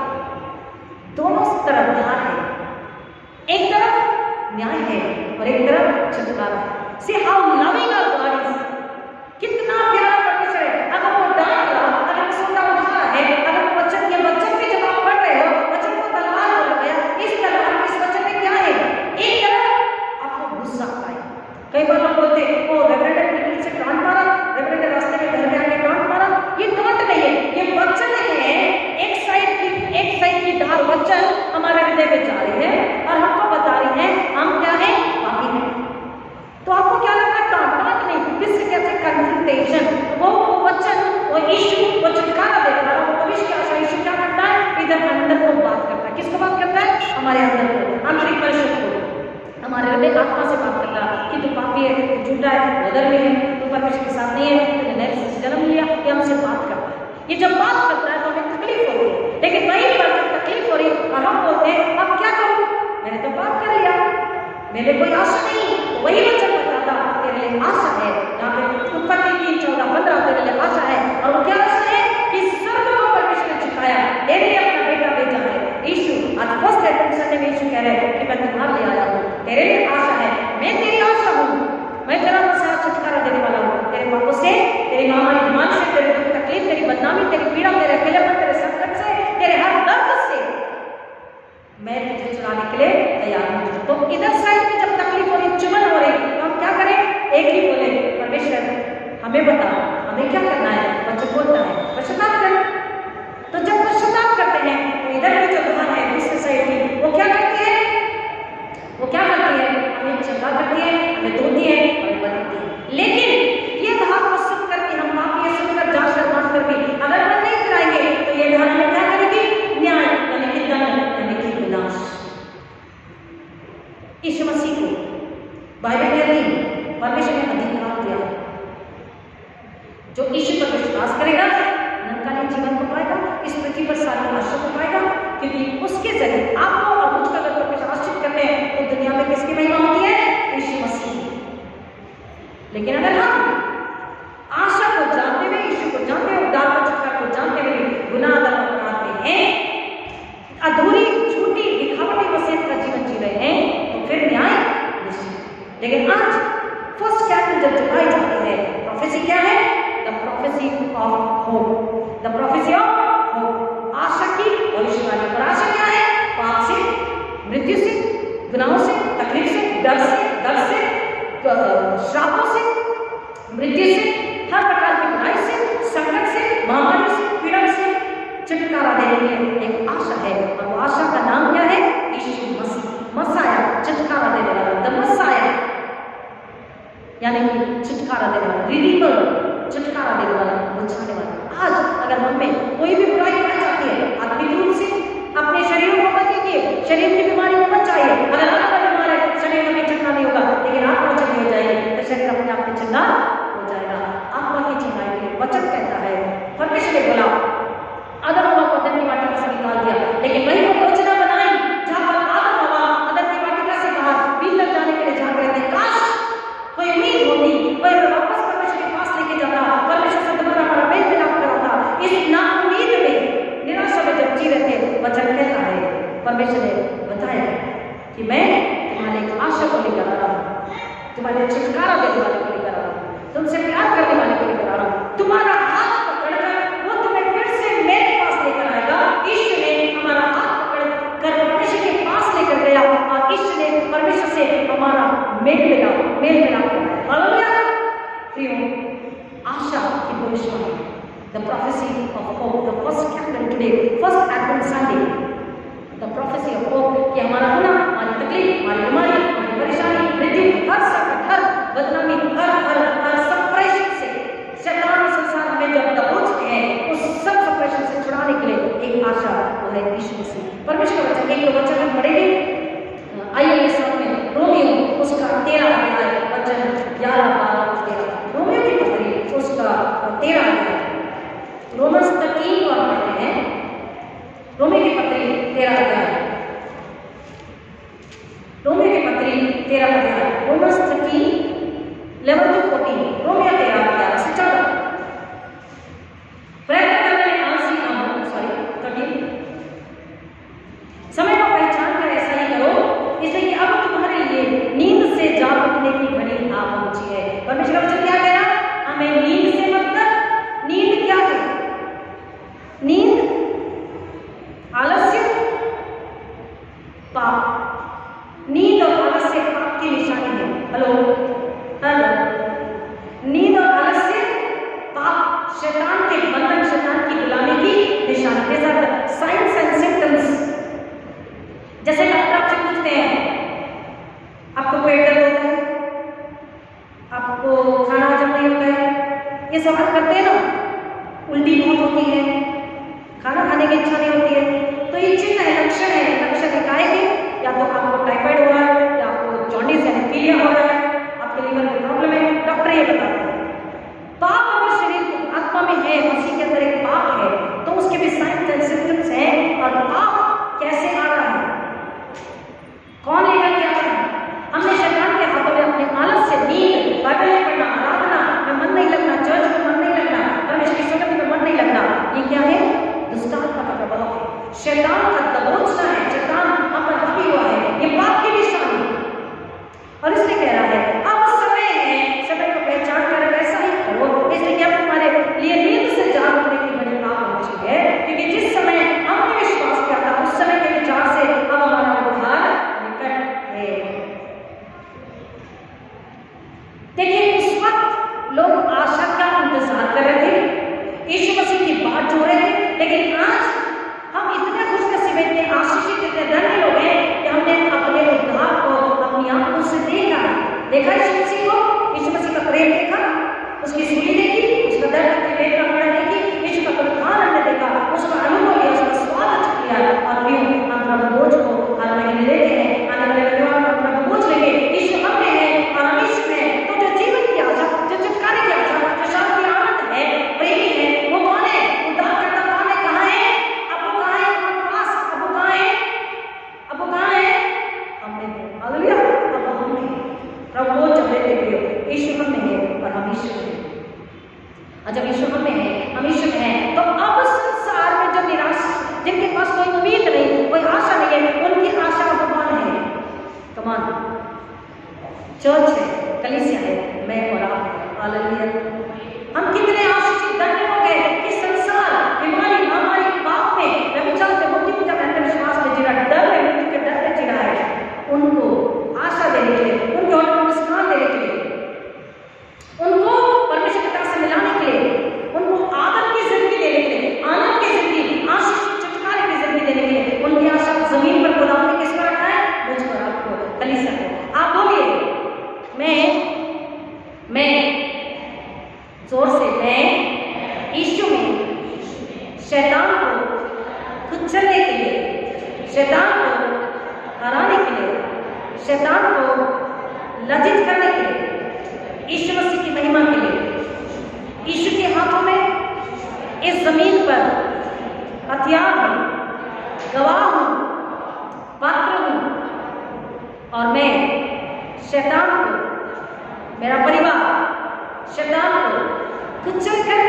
दोनों तरफ धार है, एक तरफ न्याय है और एक तरफ छुटकारा है। See how loving our God is. कितना प्यारा परमेश्वर है। अगर वो डांट रहा, अगर सोटा उठा रहा है, अगर वो वचन भी जब आप पढ़ रहे हो, वचन को तलवार बोला गया, इस तलवार में, इस वचन में क्या है? एक तरफ आपको गुस्सा आता है। कई बार लोग बोलते हैं ओ रेवरेंड ने से डांट मारा, रेवरेंड ने रास्ते में घर में आके डांट मारा। ये डांट नहीं है, ये वचन है। एक साइड की धार वचन हमारे हृदय में जा रही है और हमको बता रही है हम क्या है? पापी हैं। तो आपको क्या लगता है? डांट नहीं, किससे कहते हैं? कन्फ्रंटेशन। वो वचन, वो यीशु, वो छुटकारा देने वाला, वो भविष्य की आशा, यीशु क्या करता है? इधर अंदर को बात करता है। किसको बात करता है? हमारे अंदर को, आंतरिक परिशुद्ध को, हमारे हृदय आत्मा से बात करता है कि तू पापी है, तू झूठा है, उधर में है, तू परमेश्वर के साथ नहीं है, तूने नए से जन्म लिया। ये हमसे बात करता है। ये जब बात करता है तो हमें तकलीफ होती है, लेकिन वहीं पर जब तकलीफ हो रही और हम बोलते हैं अब क्या करूं, मैंने तो पाप कर लिया, मेरे कोई आशा नहीं। वही वचन बताता तेरे लिए आशा है। यहाँ पे उत्पत्ति 3:14-15 तेरे लिए आशा है। और वो क्या आशा है? कि स्वर्ग को परमेश्वर ने झुकाया, तेरे लिए अपना बेटा भेजा है यीशु। आज फर्स्ट संडे में यीशु कह रहे हैं कि मैं तुम्हारे लिए आया हूँ, तेरे लिए आशा है। मैं तेरी मैं तुझे चुराने के लिए तैयार हूँ। तो इधर साइड में जब तकलीफ हो रही, चुभन हो रही, तो हम क्या करें? एक ही बोले, परमेश्वर हमें बता, हमें क्या करना है? बच्चों बोलता है पश्चाताप कर। तो जब पश्चाताप करते हैं तो इधर की जो धार है दूसरी साइड की, वो क्या करती है? वो क्या करती है? हमें चंगा करती है, हमें धोती है, हमें बनाती है। लेकिन ये धार को सुन करके हम पापी ये सुनकर जांच कर बांट कर भी अगर मन नहीं कराएंगे तो ये धार हमें क्या करेगी? न्याय यानी कि दंड यानी कि विनाश। यीशु मसीह को बाइबल कहती है परमेश्वर ने अधिकार दिया, जो यीशु पर विश्वास करेगा अनंतकालीन जीवन को पाएगा, इस पृथ्वी पर सारी आशीष को पाएगा, क्योंकि उसके जरिए आपको और मुझको अगर परमेश्वर आशीष करते हैं तो दुनिया में किसकी महिमा होती है? यीशु मसीह। लेकिन अगर हम आशा को जानते हुए, यीशु को जानते हुए, उद्धार का छुटकारा को जानते हुए गुनाह अपनाते हैं, अधूरी झूठी दिखावटी वसीयत का जीवन जी रहे हैं, तो फिर न्याय निश्चित। लेकिन आज फर्स्ट कैंडल जब जलाई जाती है, प्रोफेसी क्या है? The prophecy of hope, the prophecy of hope, आशा की भविष्यवाणी। और आशा क्या है? पाप से, मृत्यु से, गुनाहों से, तकलीफ से, डर से, श्रापों से, मृत्यु से, हर प्रकार की बुराई से, संकट से, महामारी से, पीड़ा से छुटकारा देने की एक आशा है। और वो आशा का नाम क्या है? यीशु मसीह, मसाया, छुटकारा देने वाला, द मसाया यानी कि छुटकारा देने वाला, रिडीमर, छुटकारा देने वाला, बचाने वाला। आज अगर हम में कोई भी बुराई पाई जाती है, आत्मिक रूप से अपने शरीर को मत कीजिए, शरीर की बीमारी को मत चाहिए। अगर आप बीमार है, शरीर में चंगा नहीं होगा, लेकिन आत्मा चंगी हो जाएगी तो शरीर अपने आप में चंगा हो जाएगा। आत्मा की चंगाई के लिए वचन कहता है, परमेश्वर ने बोला आदम हवा को अदन की वाटिका से निकाल दिया, लेकिन वही को योजना बनाई जहां पर आदम हवा अदन की वाटिका से बाहर बीच लग जाने के लिए झांक रहे थे। काश कोई उम्मीद होती, कोई वापस परमेश्वर के पास लेके जाता, परमेश्वर से दोबारा हमारा मेल मिलाप कराता। इस नाउम्मीद में, निराशा में जब जी रहे थे, वचन कहता है, परमेश्वर ने बताया कि मैं तुम्हारे एक आशा को लेकर आ रहा हूँ, तुम्हारे छुटकारा देने वाले को लेकर आ रहा हूँ, तुमसे प्यार करने वाले को लेकर आ रहा हूँ, तुम्हारा हाथ पकड़कर वो तुम्हें फिर से मेरे पास लेकर आएगा। ईश्वर ने हमारा हाथ पकड़कर परमेश्वर के पास लेकर गया और ईश्वर ने परमेश्वर से हमारा मेल मिला हालेलुया। प्रियो, आशा की भविष्यवाणी, the prophecy of hope, the first candle today, first advent Sunday, the prophecy of hope कि हमारा गुनाह, हमारी तकलीफ, हमारी बीमारी, हमारी परेशानी, मृत्यु, हर संकट, हर बदनामी, हर सप्रेशन से शैतान संसार में जब दबोचते हैं, उस सब सप्रेशन से छुड़ाने के लिए एक आशा, वो है यीशु मसीह। परमेश्वर का वचन, एक वचन हम पढ़ेंगे, आइए मेरे सामने रोमियो उसका 13 अध्याय वचन 11, 12, 13, रोमियो की पत्री उसका 13 अध्याय, रोमन्स 13 को हम पढ़ते हैं, रोमियो की पत्री 13 अध्याय, रोमियो की पत्री 13 अध्याय, रोमन्स 13, 11 to 14, रोमियो 13 अध्याय से 14। समय को पहचान कर ऐसा ही करो, इसलिए कि अब तुम्हारे लिए नींद से जाग उठने की घड़ी आ पहुंची है। परमेश्वर का वचन क्या कह रहा? हमें नींद से मतलब, नींद क्या है? नींद, आलस्य, पाप। नींद और आलस्य पाप की निशानी है। हेलो, नींद और आलस्य पाप, शैतान के बंधन, शैतान की गुलामी की निशानी के साथ साइंस एंड सिम्टम्स। जैसे डॉक्टर आपसे पूछते हैं, आपको पेट दर्द होता है, आपको खाना हजम नहीं होता है, ये सवाल करते हैं ना, उल्टी बहुत होती है, खाना खाने की इच्छा नहीं होती है, तो ये चिन्ह है, लक्षण है, लक्षण दिखाएंगे या तो आपको टाइफाइड हो रहा है, या आपको जॉन्डिस यानी पीलिया हो रहा है, आपके लीवर में प्रॉब्लम है, डॉक्टर ये बताते हैं। पाप अगर शरीर को आत्मा में है, मसीह के अंदर एक पाप है, तो उसके भी साइंस एंड सिम्टम्स हैं। और पाप कैसे आ रहा है, कौन लेकर के आ रहा है? हमने शैतान के हाथों में अपने आलस से, नींद, बाइबल नहीं पढ़ना, आराधना में मन नहीं लगना, चर्च में मन नहीं लगना, परमेश्वर की संगति में मन नहीं लगना, ये क्या है? दुष्टात्मा का प्रभाव है, शैतान का दबोचना है, शैतान हम पर हावी हुआ है, ये पाप की निशानी है। और इसलिए कह रहा है अब समय है, समय को पहचान कर ऐसा ही करो, इसलिए कि अब तुम्हारे लिए नींद से जाग उठने की घड़ी आ पहुंची है, क्योंकि जिस समय हमने विश्वास किया था उस समय के विचार से अब हमारा मसीह में इतने आशीषित, इतने धन्य लोग हैं कि हमने अपने उद्धार को अपनी आंखों से देखा यीशु मसीह को, यीशु मसीह का प्रेम देखा, उसकी सूली देखी, उसका दर्द की वेदना पीड़ा देखी, यीशु का पुनरुत्थान हमने देखा, उसका अनुभव लिया, उसका स्वाद किया। और यूं हम प्रभु बोझ को हर महीने लेते हैं, आने वाले रविवार को प्रभु बोझ लेंगे। यीशु हम में है और हम यीशु में है। तो जो जीवन की आशा, जो छुटकारे की आशा, जो शांति आनंद है, प्रेमी है, वो कौन है? उद्धारकर्ता कौन है? कहाँ है? अब वो कहाँ है? हमारे पास अब वो कहाँ है? अब वो कहाँ है? हम में है। हालेलुया। अब हम में है। प्रभु बोझ जब लेते हुए यीशु हम में है और हम यीशु में है। और जब यीशु हम में है, हम यीशु में है, तो अब संसार में जो निराश, जिनके पास कोई उम्मीद नहीं, कोई आशा नहीं है, उनकी आशा अब कौन है? कमान चर्च है, कलीसिया है, मैं और आप। हालेलुया। हम कितने आशीषित धन्य लोग हैं कि संसार बीमारी, महामारी, पाप में, व्यभिचार में, मूर्ति पूजा में, अंधविश्वास में जी रहा है, डर में, मृत्यु के डर में जी रहा है। उनको आशा देने के लिए, उनको मुस्कान देने के लिए, उनको परमेश्वर की तरफ से मिलाने के लिए, उनको आदर की जिंदगी देने के लिए, आनंद की जिंदगी, आशीष छुटकारे की जिंदगी देने के लिए, उनकी आशा जमीन पर खुदा ने किस पर रखा है? मुझ पर, आपको, कलीसिया को। आप बोलिए, मैं जोर से, मैं यीशु में शैतान को कुचलने के लिए, शैतान को हराने के लिए, शैतान को लज्जित करने के लिए, यीशु मसीह की महिमा के लिए, यीशु के हाथों में इस जमीन पर हथियार हूं, गवाह हूं, पात्र हूं। और मैं शैतान को, मेरा परिवार शैतान को कुचल कर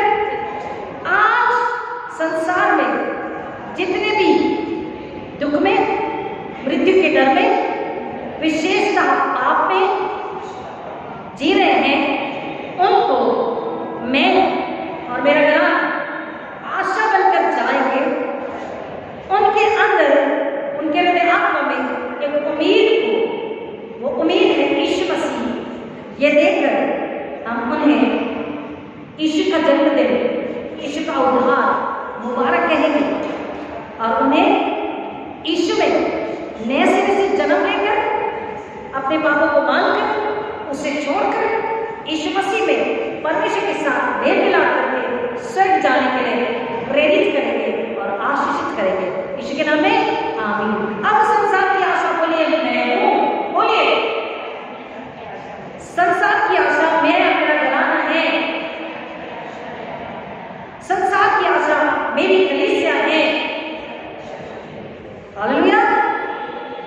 आज संसार में जितने भी दुख में, मृत्यु के डर में, विशेषतः पाप में जी रहे हैं, उनको मैं और मेरा घराना आशा बनकर जाएंगे। उनके अंदर, उनके हृदय आत्मा में एक उम्मीद को, वो उम्मीद है यीशु मसीह। ये देखकर हम उन्हें यीशु का जन्मदिन, यीशु का उद्धार मुबारक कहेंगे और उन्हें यीशु में नए सिरे से जन्म लेकर, अपने पापों को मानकर, उसे छोड़कर यीशु मसीह में परमेश्वर के साथ मेल मिलाप करके स्वर्ग जाने के लिए प्रेरित करेंगे और आशीषित करेंगे। यीशु के नाम में आमीन। अब संसार की आशा, बोलिए मैं हूं, बोलिए संसार की आशा मेरा घराना है, संसार की आशा मेरी कलीसिया है। हालेलुया।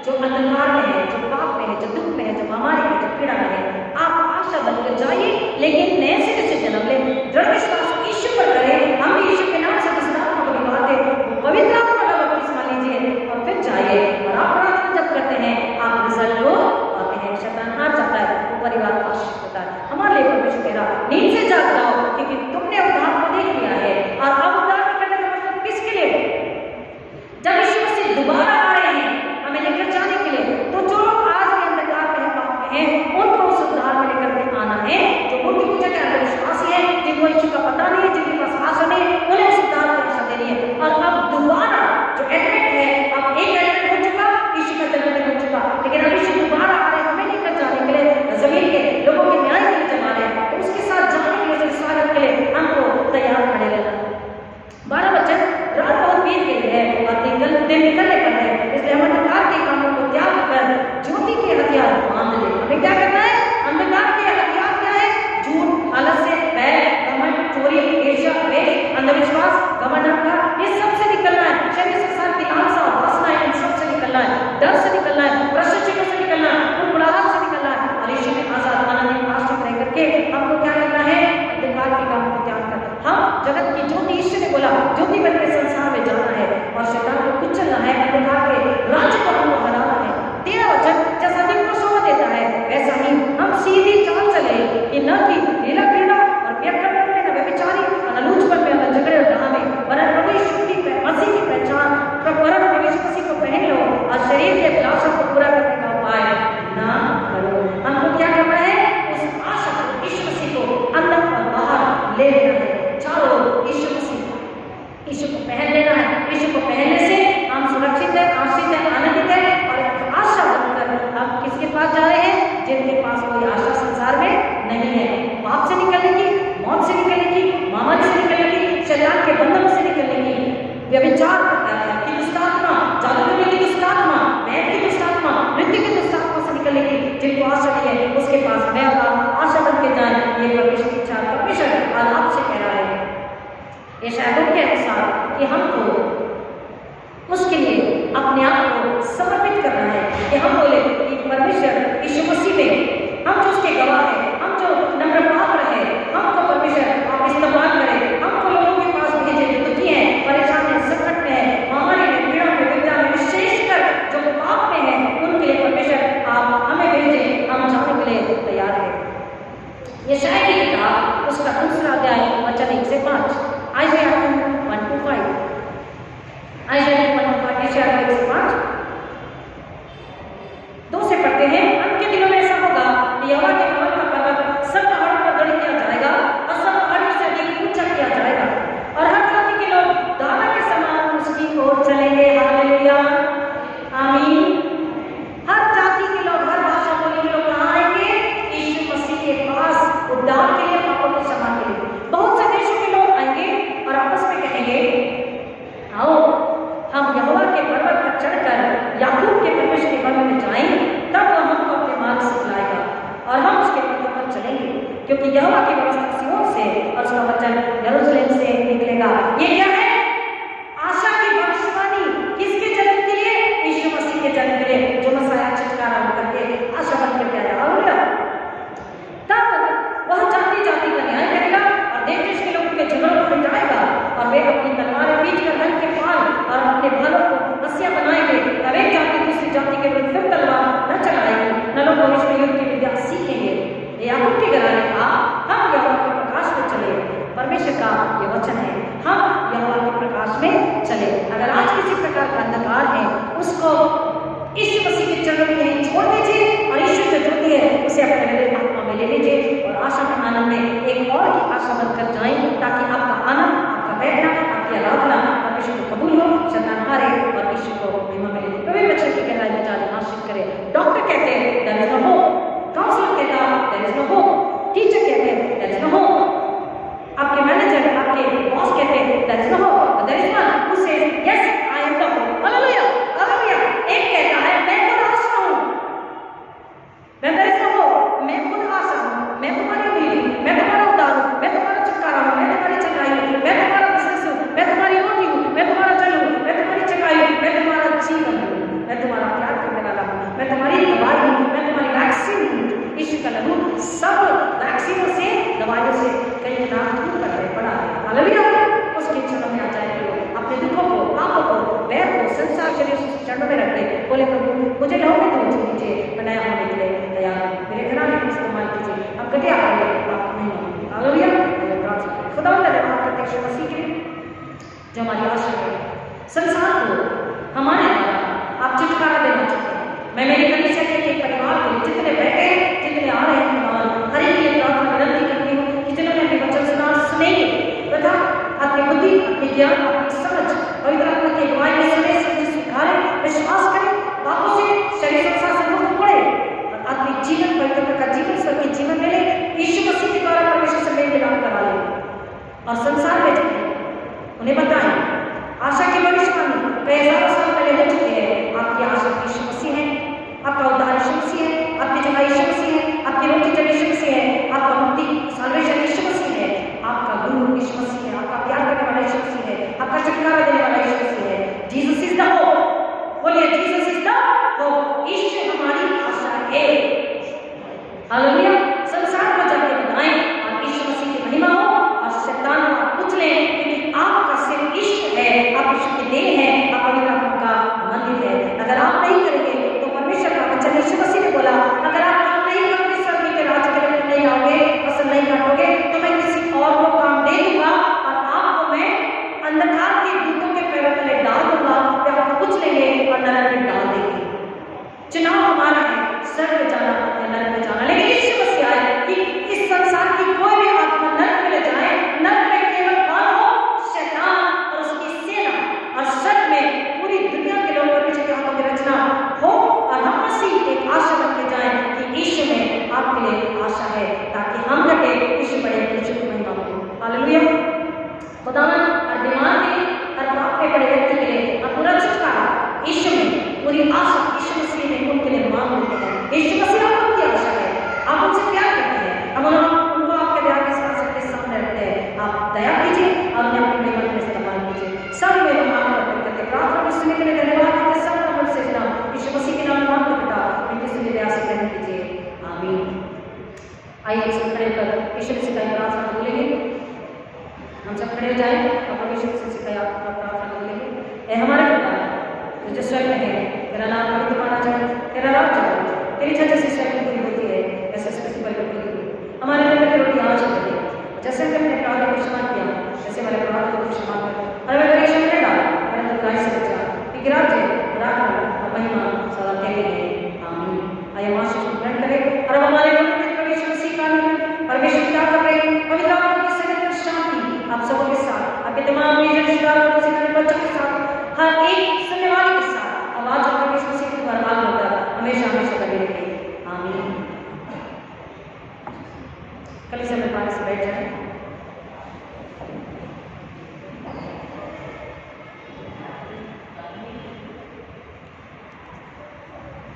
जो अंधकार में है, जो पाप में है, जो दुख में है, जो महामारी में, जो पीड़ा में है, आप आशा बनकर जाइए, लेकिन नए सिरे से जन्म लें, दृढ़ विश्वास यीशु पर करें। हम यीशु के नाम से जिस आत्मा को निकालते हैं, पवित्र आत्मा का बपतिस्मा लीजिए और फिर जाइए। और आप प्रार्थना जब करते हैं, आप रिजल्ट को पाते हैं। शैतान हार जाता है, वो परिवार को आशीष होता है। हमारे लिए परमेश्वर कह रहा, नींद से जाग जाओ, क्योंकि तुमने उद्धार को देख लिया है। और अब उद्धार करने का मतलब किसके लिए? जब यीशु मसीह दोबारा आ रहे हैं हमें लेकर जाने के लिए, तो जो लोग आज भी अंधकार में, पाप में हैं, उनको उस उद्धार में लेकर के आना है। जो मूर्ति पूजा के अंधविश्वासी है, जिनको यीशु का पता नहीं है, जिनके पास आशा नहीं है, उन्हें उस उद्धार की आशा देनी है। और अब दोबारा जो एडमिट है, अब एक एडमिट हो चुका, यीशु का जन्मदिन हो चुका, लेकिन अब यीशु दोबारा आ रहे हैं हमें लेकर जाने के लिए, जमीन के लोगों के न्याय के लिए जमा रहे हैं। तो उसके साथ जाने के लिए, स्वागत के लिए हमको तैयार खड़े रहना। 12 बजे रात बहुत बीत गई है और दिन निकलने पर है, इसलिए हम अंधकार के कामों को त्याग कर ज्योति के हथियार बांध ले। हमें क्या करना है? अंधकार के हथियार क्या है? झूठ, आलस्य, बैर, घमंड, चोरी, ईर्ष्या, द्वेष, अंधविश्वास, घमंड, अहंकार, ये सब से निकलना है। शरीर से साथ लालसा, वासना, इन सब से निकलना है। डर से निकलना है, भ्रष्टाचार से निकलना है, कुड़कुड़ाहट से निकलना है। और यीशु में आजाद आनंद आश्रित रह करके हमको क्या करना है? अंधकार के कामों को त्याग कर हम जगत की ज्योति, यीशु ने बोला ज्योति बनकर संसार में जाना है और शैतान को कुचलना है, अंधकार के राज्य को हमको हराना है। 13 वचन जैसा दिन को शोभा देता है, वैसा ही हम सीधी चाल चले कि न कि लीला क्रीड़ा और व्यक्रम में, न व्यभिचारी, न लूचपन में, न झगड़े और डाह में, वरन प्रभु यीशु की मसीह की पहचान, परम प्रभु मसीह को पहन लो और शरीर के अभिलाषा को पूरा करने का उपाय ना करो। हमको क्या करना है? उस आशा यीशु मसीह को अंदर और बाहर ले लेना है। चारों यीशु मसीह, यीशु को पहन लेना है। यीशु को पहनने से हम सुरक्षित कि यहोवा की व्यवस्था सिय्योन से और उसका वचन यरूशलेम से निकलेगा। ये क्या है? आशा की भविष्यवाणी। किसके जन्म के लिए? यीशु मसीह के जन्म के लिए, जो मसीहा छुटकारा होकर के आशा बन करके आया। हालेलुया। तब वह जाति जाति का न्याय करेगा और देश देश के लोगों के जीवन को मिटाएगा और वे अपनी तलवारें पीट कर रंग के फाल और अपने भालों को रस्सियां बनाएंगे। तब एक जाति दूसरी जाति के विरुद्ध फिर तलवार न चलाएगी, न लोग भविष्य में युद्ध की विद्या सीखेंगे। याकूब के घराने कहा, हम यहोवा के प्रकाश में चले। परमेश्वर का ये वचन है, हम यहोवा के प्रकाश में चले। अगर आज किसी प्रकार का अंधकार है, उसको यीशु मसीह के चरणों में यहीं छोड़ दीजिए और यीशु जो ज्योति है उसे अपने हृदय आत्मा में ले लीजिए और आशा के आनंद में एक और की आशा बनकर जाएं, ताकि आपका आनंद, आपका बैठना, आपकी आराधना परमेश्वर को कबूल हो, शैतान हारे और यीशु को महिमा मिले। पवित्र वचन की गहराई में जाने आशीष करें। डॉक्टर कहते हैं there is no hope, counsellor कहता है there is no hope, teacher कहते हैं देयर इज नो होप, आपके मैनेजर, आपके बॉस कहते हैं there is no hope, there is one who says yes I am the hope. Hallelujah, hallelujah. एक कहता है मैं खुद आशा हूं, मैं देयर इज नो होप, मैं खुद आशा हूं, मैं तुम्हारी उम्मीद हूं, मैं तुम्हारा उद्धार हूं, मैं तुम्हारा छुटकारा हूं, मैं तुम्हारी चंगाई हूं, मैं तुम्हारा बिजनेस हूं, मैं तुम्हारी रोटी हूं, मैं तुम्हारा जल हूं, मैं तुम्हारी चंगाई हूं, मैं तुम्हारा जीवन हूं, मैं तुम्हारा प्यार करने वाला हूं, मैं तुम्हारी दवाई हूं, मैं तुम्हारी वैक्सीन हूं। यीशु का लहू सब वैक्सीनों से, दवाइयों से कई गुना दूर कर दे पड़ा है। हालेलुया। उसके चरणों में आ जाए, अपने दुखों को, पापों को, वैर को, संसार शरीर चरणों में रख दे। बोले प्रभु मुझे लहू में धो दीजिए, मैं नया होने के लिए तैयार हूं, मेरे घराने को इस्तेमाल कीजिए, अब घटिया करिए, आपको नहीं मांगूंगी। हालेलुया। प्रार्थना करें। खुदा धन्यवाद करते हैं यीशु मसीह के जो हमारी आशा है, संसार को हमारे द्वारा आप छुटकारा देना चाहते हैं। मैं मेरी कलीसिया के परिवार के लिए जितने बैठे, जितने आ रहे हैं, हर एक के लिए प्रार्थना विनती करती हूँ कि जिन्होंने अपने वचन सुना, सुनेंगे तथा अपनी बुद्धि, अपनी ज्ञान, अपनी समझ पवित्र आत्मा की अगुवाई में सुने, समझे, स्वीकारें, विश्वास करें, पापों से, शरीर संसार से मुक्त पड़े और आत्मिक जीवन, पवित्रता का जीवन, स्वर्गीय जीवन मिले। यीशु मसीह के द्वारा परमेश्वर से मेल मिलाप करा ले और संसार में जाए, उन्हें बताएं आशा की भविष्यवाणी कई हजारों साल पहले हो चुकी है। आपकी आशा यीशु मसीह है, आपका उद्धार यीशु मसीह है, आपकी जगह यीशु मसीह है, आपकी रोटी जब यीशु मसीह है, आपका मुक्ति साल्वेशन यीशु मसीह है, आपका गुरु यीशु मसीह है, आपका प्यार करने वाला यीशु मसीह है, आपका छुटकारा देने वाला यीशु मसीह है। Jesus is the hope. बोलिए जीसस इज द होप। यीशु हमारी आशा है। हालेलुया। संसार को जाके बताएं और यीशु मसीह की महिमा हो और शैतान को पूछ लें, क्योंकि आपका सिर्फ यीशु है, आप यीशु के देह हैं, आप पवित्र आत्मा का मंदिर है। अगर आप नहीं करेंगे तो परमेश्वर का वचन यीशु मसीह ने बोला, अगर आप काम नहीं करोगे, स्वर्ग के राज्य के लिए नहीं आओगे, फसल नहीं काटोगे, तो मैं किसी और को काम दे दूंगा और आपको मैं अंधकार के दूतों के पैरों तले डाल दूंगा, वे आपको पूछ लेंगे और नरक में डाल देंगे। चुनाव हमारा है, स्वर्ग में जाना या नरक में जाना। लेकिन यीशु मसीह आए कि इस संसार की कोई भी आत्मा नरक में ले जाए, नरक में केवल कौन हो? शैतान और उसकी सेना, और स्वर्ग में पूरी दुनिया के लोग परमेश्वर के हाथों की रचना हो और हम मसीह एक आशा रख के जाए कि यीशु में आपके लिए आशा है, ताकि हम लगे यीशु बड़े यीशु की महिमा हो। हालेलुया। खुदावन हर बीमार के लिए, हर पाप में पड़े व्यक्ति के लिए और पूरा छुटकारा यीशु में, पूरी आशा यीशु मसीह ने उनके लिए मांग लेते हैं। यीशु मसीह आपकी आशा है, आप उनसे प्यार करते हैं, अब उनको आपके दया के सामने रखते हैं। आप दया कीजिए और उन्हें अपने महिमा में इस्तेमाल कीजिए। सब में हम आपको करते प्रार्थना को सुनने के लिए धन्यवाद देते, सब का मन से नाम यीशु मसीह के नाम मांग करता इनके सुनने दया से कहने कीजिए आमीन। आइए हम सब खड़े कर यीशु मसीह की प्रार्थना बोलेंगे। हम सब खड़े हो जाएं और परमेश्वर से सिखाया प्रार्थना बोलेंगे। ए हमारे पिता जो स्वर्ग में है, तेरा नाम पवित्र माना जाए, तेरा राज्य आए, तेरी इच्छा जैसे स्वर्ग में पूरी होती है वैसे पृथ्वी पर भी पूरी हो। हमारे अंदर की रोटी आज दे, जैसे हमने अपने अपराधों को क्षमा किया वैसे हमारे अपराधों को क्षमा कर, और हमें परीक्षा में न डाल परंतु बुराई से बचा, क्योंकि राज्य, पराक्रम और महिमा सदा तेरे हैं। आमीन। आइए हम आशीष ग्रहण करें और हम हमारे परमेश्वर मसीह का परमेश्वर पिता का प्रेम, पवित्र आत्मा की सनिधि शांति आप सबों के साथ, आपके तमाम रिश्तेदारों बच्चों के साथ, हर एक सुनने वाले के साथ आवाज और परमेश्वर मसीह की बरकत होकर हमेशा हमेशा बने रहे। आमीन। कल से बैठ जाए।